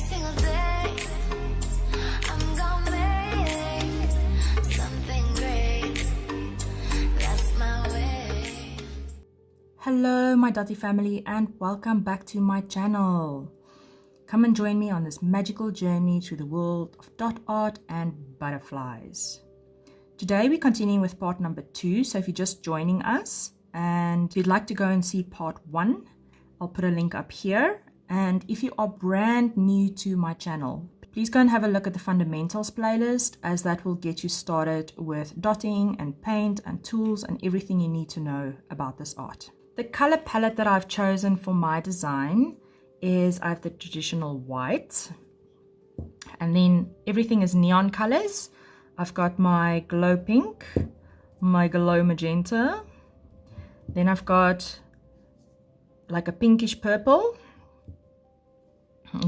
single day. I'm gonna make something great. That's my way. Hello my Dotty family and welcome back to my channel. Come and join me on this magical journey through the world of dot art and butterflies. Today we're continuing with part number 2, so if you're just joining us and you'd like to go and see part 1, I'll put a link up here. And if you are brand new to my channel, please go and have a look at the fundamentals playlist, as that will get you started with dotting and paint and tools and everything you need to know about this art. The color palette that I've chosen for my design is I have the traditional white, and then everything is neon colors. I've got my glow pink, my glow magenta, then I've got like a pinkish purple,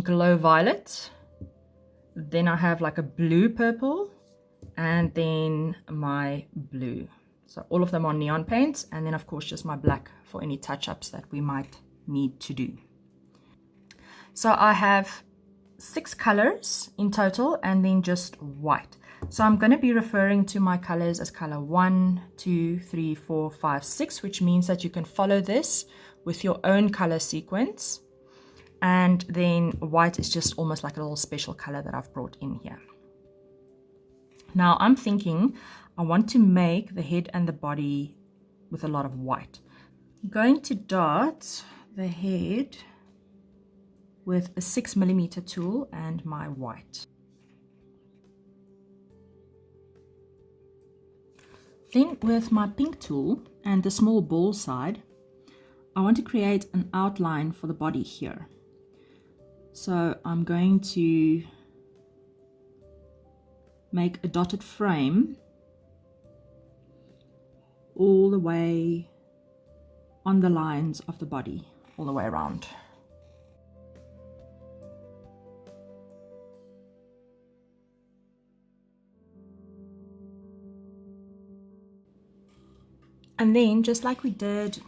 glow violet, then I have like a blue purple, and then my blue. So all of them are neon paints, and then of course just my black for any touch-ups that we might need to do. So I have 6 colors in total and then just white. So I'm going to be referring to my colors as color 1, 2, 3, 4, 5, 6, which means that you can follow this with your own color sequence. And then white is just almost like a little special color that I've brought in here. Now I'm thinking I want to make the head and the body with a lot of white. I'm going to dot the head with a 6mm tool and my white. Then with my pink tool and the small ball side, I want to create an outline for the body here. So I'm going to make a dotted frame all the way on the lines of the body, all the way around. And then, just like we did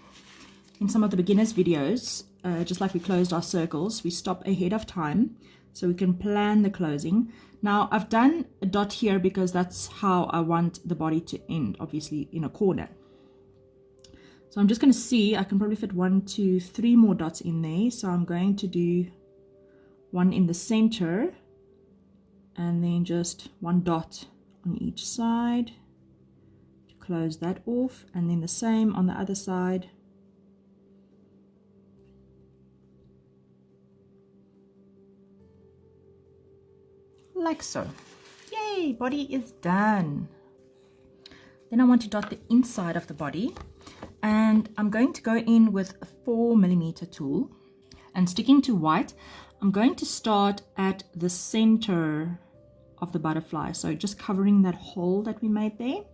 in some of the beginners videos, just like we closed our circles, we stop ahead of time so we can plan the closing. Now I've done a dot here because that's how I want the body to end, obviously in a corner. So I'm just going to see, I can probably fit 1, 2, 3 more dots in there. So I'm going to do one in the center and then just 1 dot on each side. Close that off, and then the same on the other side. Like so. Yay, body is done. Then I want to dot the inside of the body, and I'm going to go in with a 4mm tool, and sticking to white, I'm going to start at the center of the butterfly, so just covering that hole that we made there.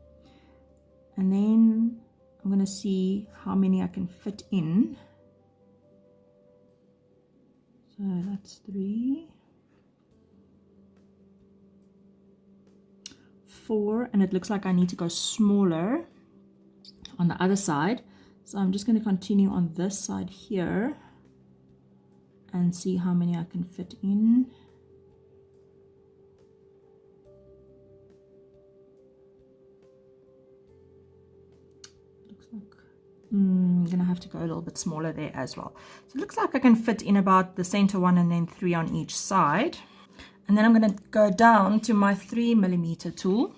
And then I'm going to see how many I can fit in. So that's 3, 4, and it looks like I need to go smaller on the other side. So I'm just going to continue on this side here and see how many I can fit in. I'm gonna have to go a little bit smaller there as well. So it looks like I can fit in about the center one and then 3 on each side. And then I'm gonna go down to my 3mm tool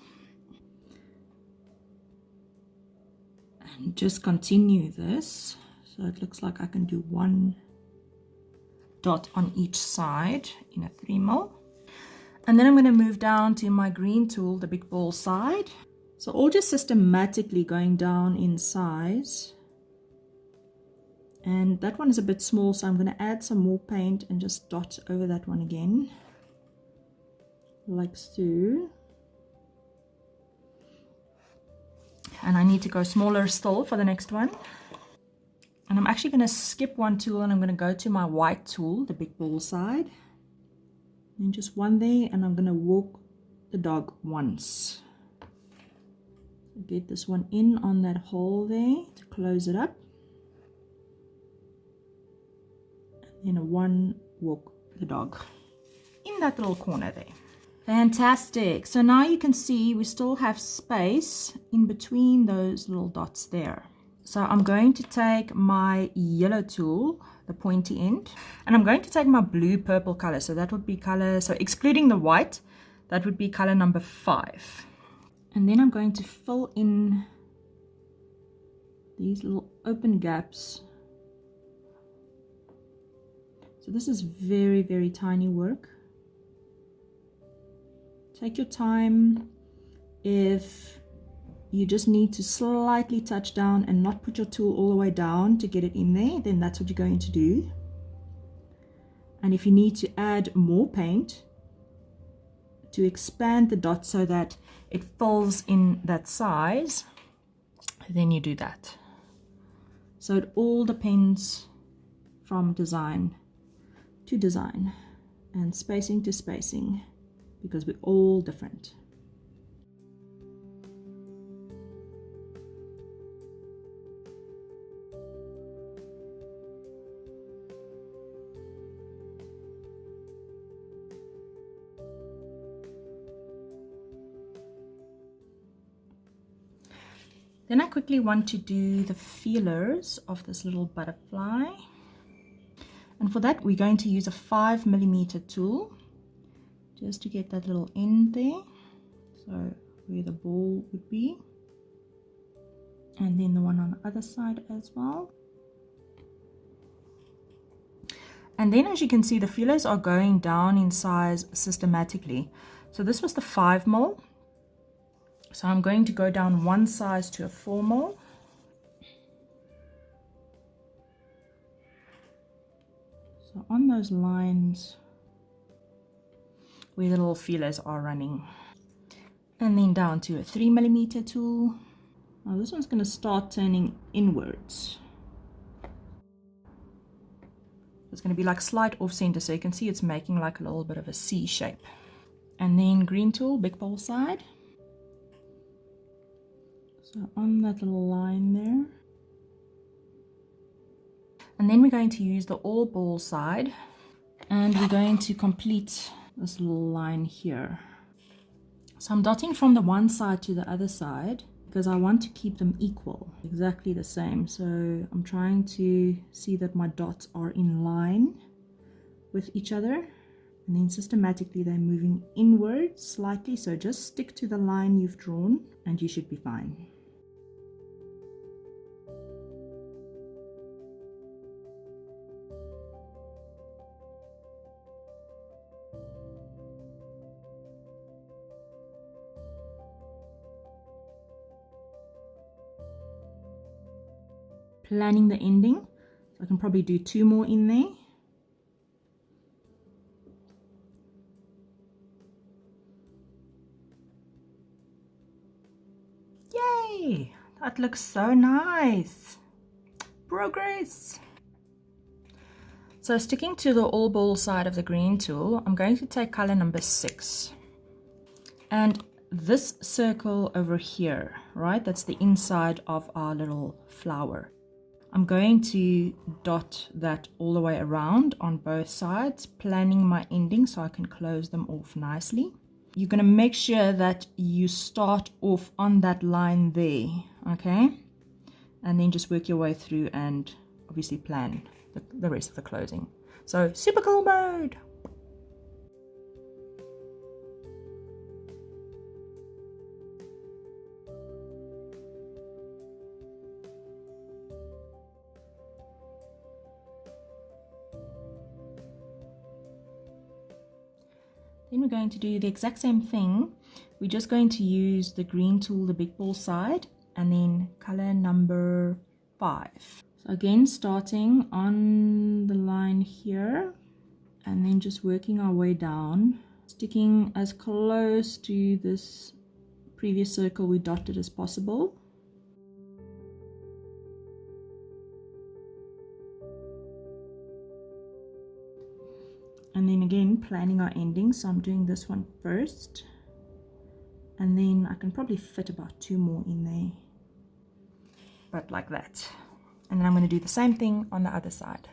and just continue this. So it looks like I can do 1 dot on each side in a 3mm. And then I'm gonna move down to my green tool, the big ball side. So all just systematically going down in size. And that one is a bit small, so I'm going to add some more paint and just dot over that one again, like so. And I need to go smaller still for the next one. And I'm actually going to skip 1 tool and I'm going to go to my white tool, the big ball side. And just 1 there, and I'm going to walk the dog once. Get this one in on that hole there to close it up. And then a 1 walk the dog. that little corner there. Fantastic. So now you can see we still have space in between those little dots there. So I'm going to take my yellow tool, the pointy end, and I'm going to take my blue purple color. So that would be color, so excluding the white, that would be color number 5. And then I'm going to fill in these little open gaps. So this is very, very tiny work. Take your time. If you just need to slightly touch down and not put your tool all the way down to get it in there, then that's what you're going to do. And if you need to add more paint to expand the dot so that it fills in that size, then you do that. So it all depends from design to design and spacing to spacing, because we're all different. Then I quickly want to do the feelers of this little butterfly. And for that, we're going to use a 5mm tool just to get that little end there. So where the ball would be. And then the one on the other side as well. And then as you can see, the feelers are going down in size systematically. So this was the 5mm. So I'm going to go down one size to a 4mm. So on those lines where the little feelers are running. And then down to a 3mm tool. Now this one's going to start turning inwards. It's going to be like slight off center, so you can see it's making like a little bit of a C shape. And then green tool, big ball side. So on that little line there. And then we're going to use the all ball side, and we're going to complete this little line here. So I'm dotting from the one side to the other side because I want to keep them equal, exactly the same. So I'm trying to see that my dots are in line with each other, and then systematically they're moving inwards slightly. So just stick to the line you've drawn and you should be fine. Planning the ending, so I can probably do 2 more in there. Yay! That looks so nice. Progress! So sticking to the all ball side of the green tool, I'm going to take color number 6. And this circle over here, right, that's the inside of our little flower. I'm going to dot that all the way around on both sides, planning my ending so I can close them off nicely. You're going to make sure that you start off on that line there, okay? And then just work your way through and obviously plan the rest of the closing. So super cool mode! Then we're going to do the exact same thing. We're just going to use the green tool, the big ball side, and then color number 5. So again, starting on the line here, and then just working our way down, sticking as close to this previous circle we dotted as possible. And then again, planning our ending. So I'm doing this one first. And then I can probably fit about 2 more in there. But like that. And then I'm going to do the same thing on the other side.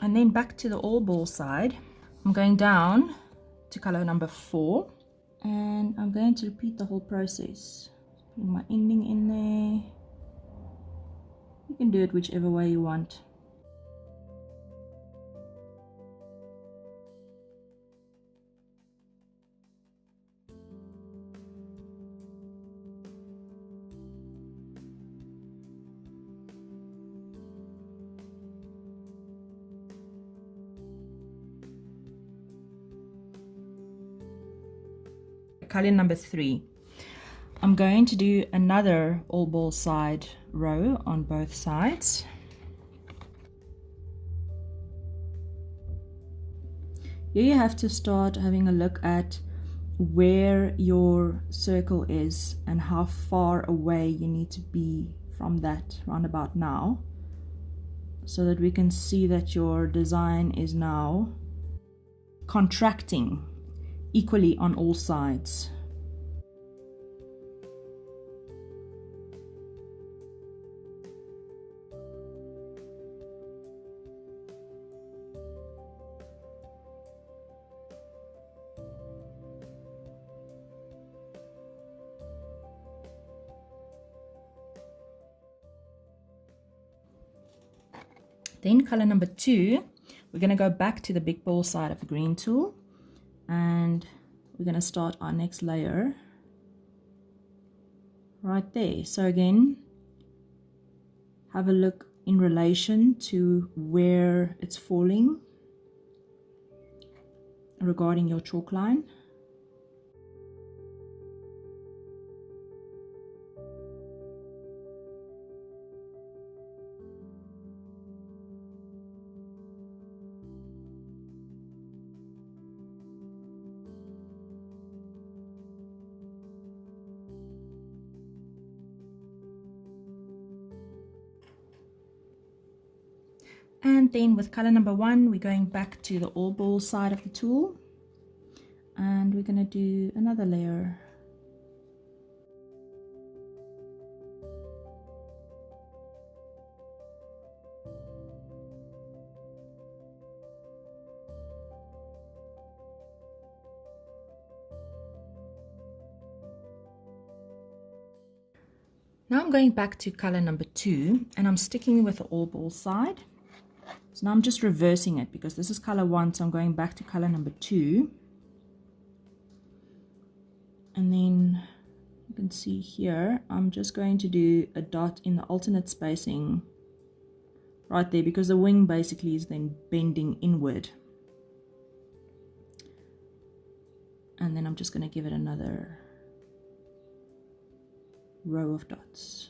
And then back to the all ball side, I'm going down to color number 4, and I'm going to repeat the whole process. Putting my ending in there. You can do it whichever way you want. Color number 3. I'm going to do another all ball side row on both sides. Here you have to start having a look at where your circle is and how far away you need to be from that roundabout now, so that we can see that your design is now contracting equally on all sides. Then color number 2, we're going to go back to the big ball side of the green tool, and we're going to start our next layer right there. So again, have a look in relation to where it's falling regarding your chalk line. And then with color number 1, we're going back to the all ball side of the tool, and we're going to do another layer. Now I'm going back to color number 2, and I'm sticking with the all ball side. So now I'm just reversing it because this is color 1, so I'm going back to color number 2. And then you can see here, I'm just going to do a dot in the alternate spacing right there, because the wing basically is then bending inward. And then I'm just going to give it another row of dots.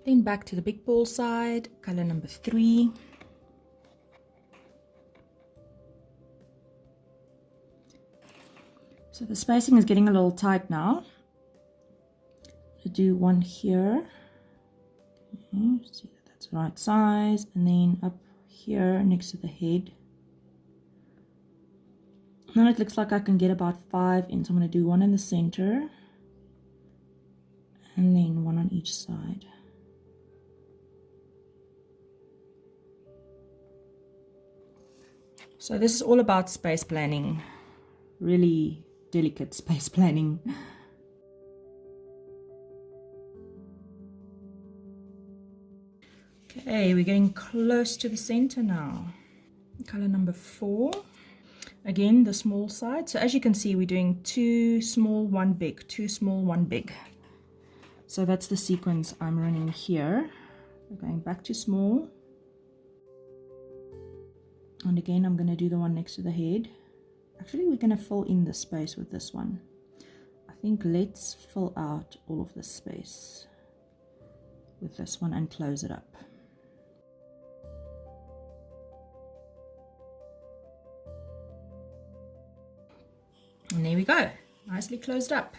Then back to the big ball side, color number 3. So the spacing is getting a little tight now. To do one here. Okay, see that that's the right size, and then up here next to the head. Now it looks like I can get about 5 in, so I'm going to do one in the center and then one on each side. So this is all about space planning, really delicate space planning. Okay, we're getting close to the center now. Color number 4. Again, the small side. So as you can see, we're doing 2 small, 1 big, 2 small, 1 big. So that's the sequence I'm running here. We're going back to small. And again, I'm going to do the one next to the head. Actually, we're going to fill in the space with this one. I think let's fill out all of this space with this one and close it up. And there we go. nicely closed up.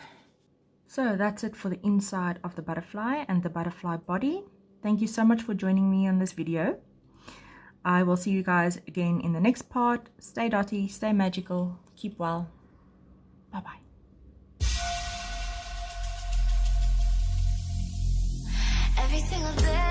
So that's it for the inside of the butterfly and the butterfly body. Thank you so much for joining me on this video. I will see you guys again in the next part. Stay dotty, stay magical, keep well. Bye-bye. Every single day